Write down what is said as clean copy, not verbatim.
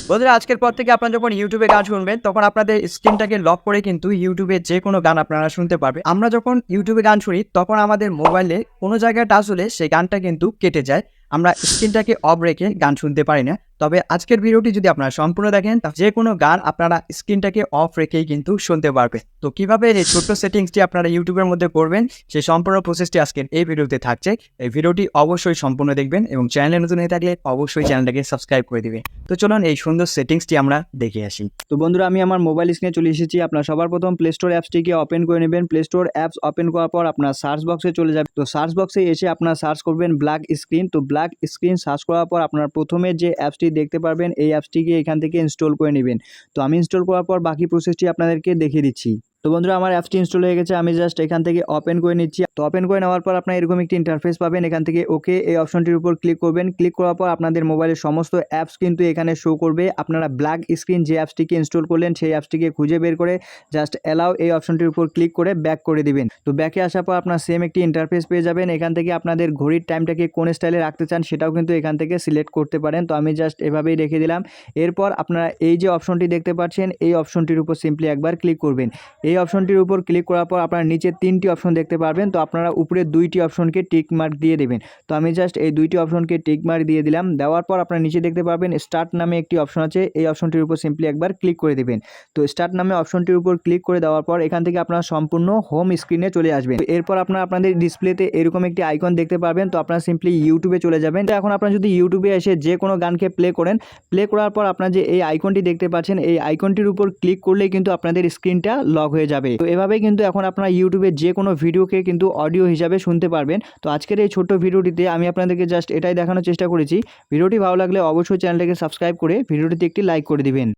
বন্ধুরা আজকের পর থেকে আপনারা যখন ইউটিউবে গান শুনবেন তখন আপনাদের স্ক্রিনটাকে লক করে কিন্তু ইউটিউবে যে কোনো গান আপনারা শুনতে পারবেন। আমরা যখন ইউটিউবে গান শুনি তখন আমাদের মোবাইলে কোনো জায়গায় টাচ হলে সেই গানটা কিন্তু কেটে যায়। আমরা স্ক্রিনটাকে অফ রেখে গান শুনতে পারি না। তবে আজকের ভিডিওটি যদি আপনারা সম্পূর্ণ দেখেন তা যে কোনো গান আপনারা স্ক্রিনটাকে অফ রেখেই কিন্তু শুনতে পারবেন। তো কিভাবে এই ছোট্ট সেটিংসটি আপনারা ইউটিউবের মধ্যে করবেন সেই সম্পূর্ণ প্রসেসটি আজকের এই ভিডিওতে থাকছে। এই ভিডিওটি অবশ্যই সম্পূর্ণ দেখবেন এবং চ্যানেলে নতুন হয়ে থাকলে অবশ্যই চ্যানেলটাকে সাবস্ক্রাইব করে দিবেন। তো চলুন এই সুন্দর সেটিংসটি আমরা দেখে আসি। তো বন্ধুরা আমি আমার মোবাইল স্ক্রিনে চলে এসেছি। আপনারা সবার প্রথম প্লে স্টোর অ্যাপসটিকে ওপেন করে নেবেন। প্লে স্টোর অ্যাপস ওপেন করার পর আপনার সার্চ বক্সে চলে যাবেন। তো সার্চ বক্সে এসে আপনারা সার্চ করবেন ব্ল্যাক স্ক্রিন। তো ব্ল্যাক স্ক্রিন সার্চ করার পর আপনার প্রথমে যে অ্যাপসটি দেখতে পারবেন এই অ্যাপসটিকে এখান থেকে ইনস্টল করে নেবেন। তো আমি ইনস্টল করার পর বাকি প্রসেসটি আপনাদেরকে দেখিয়ে দিচ্ছি। তো বন্ধুরা আমার অ্যাপসটি ইনস্টল হয়ে গেছে, আমি জাস্ট এখান থেকে ওপেন করে নিচ্ছি। তো ওপেন করে নেওয়ার পর আপনার এরকম একটি ইন্টারফেস পাবেন। এখান থেকে ওকে এই অপশনটির উপর ক্লিক করবেন। ক্লিক করার পর আপনাদের মোবাইলের সমস্ত অ্যাপস কিন্তু এখানে শো করবে। আপনারা ব্ল্যাক স্ক্রিন যে অ্যাপসটিকে ইনস্টল করলেন সেই অ্যাপসটিকে খুঁজে বের করে জাস্ট অ্যালাউ এই অপশনটির উপর ক্লিক করে ব্যাক করে দিবেন। তো ব্যাকে আসার পর আপনার সেম একটি ইন্টারফেস পেয়ে যাবেন। এখান থেকে আপনাদের ঘড়ির টাইমটাকে কোন স্টাইলে রাখতে চান সেটাও কিন্তু এখান থেকে সিলেক্ট করতে পারেন। তো আমি জাস্ট এভাবেই রেখে দিলাম। এরপর আপনারা এই যে অপশনটি দেখতে পাচ্ছেন এই অপশনটির উপর সিম্পলি একবার ক্লিক করবেন। এই অপশনটির উপর ক্লিক করার পর আপনারা নিচে 3টি অপশন দেখতে পারবেন। তো আপনারা উপরে 2টি অপশনকে টিক মার্ক দিয়ে দেবেন। তো আমি জাস্ট এই 2টি অপশনকে টিক মার্ক দিয়ে দিলাম। দেওয়ার পর আপনারা নিচে দেখতে পারবেন স্টার্ট নামে একটি অপশন আছে, এই অপশনটির উপর সিম্পলি একবার ক্লিক করে দেবেন। তো স্টার্ট নামে অপশনটির উপর ক্লিক করে দেওয়ার পর এখান থেকে আপনারা সম্পূর্ণ হোম স্ক্রিনে চলে আসবেন। এরপর আপনারা আপনাদের ডিসপ্লেতে এরকম একটি আইকন দেখতে পারবেন। তো আপনারা সিম্পলি ইউটিউবে চলে যাবেন। তো এখন আপনারা যদি ইউটিউবে এসে যে কোনো গানকে প্লে করেন, প্লে করার পর আপনারা যে এই আইকনটি দেখতে পাচ্ছেন এই আইকনটির উপর ক্লিক করলেই কিন্তু আপনাদের স্ক্রিনটা লক হয়ে যাবে। তো এভাবেই কিন্তু এখন আপনারা ইউটিউবে যে কোনো ভিডিওকে কিন্তু অডিও হিসাবে শুনতে পারবেন। তো আজকের এই ছোট্ট ভিডিওটিতে আমি আপনাদেরকে জাস্ট এটাই দেখানোর চেষ্টা করেছি। ভিডিওটি ভালো লাগলে অবশ্যই চ্যানেলটাকে সাবস্ক্রাইব করে ভিডিওটিতে একটি লাইক করে দিবেন।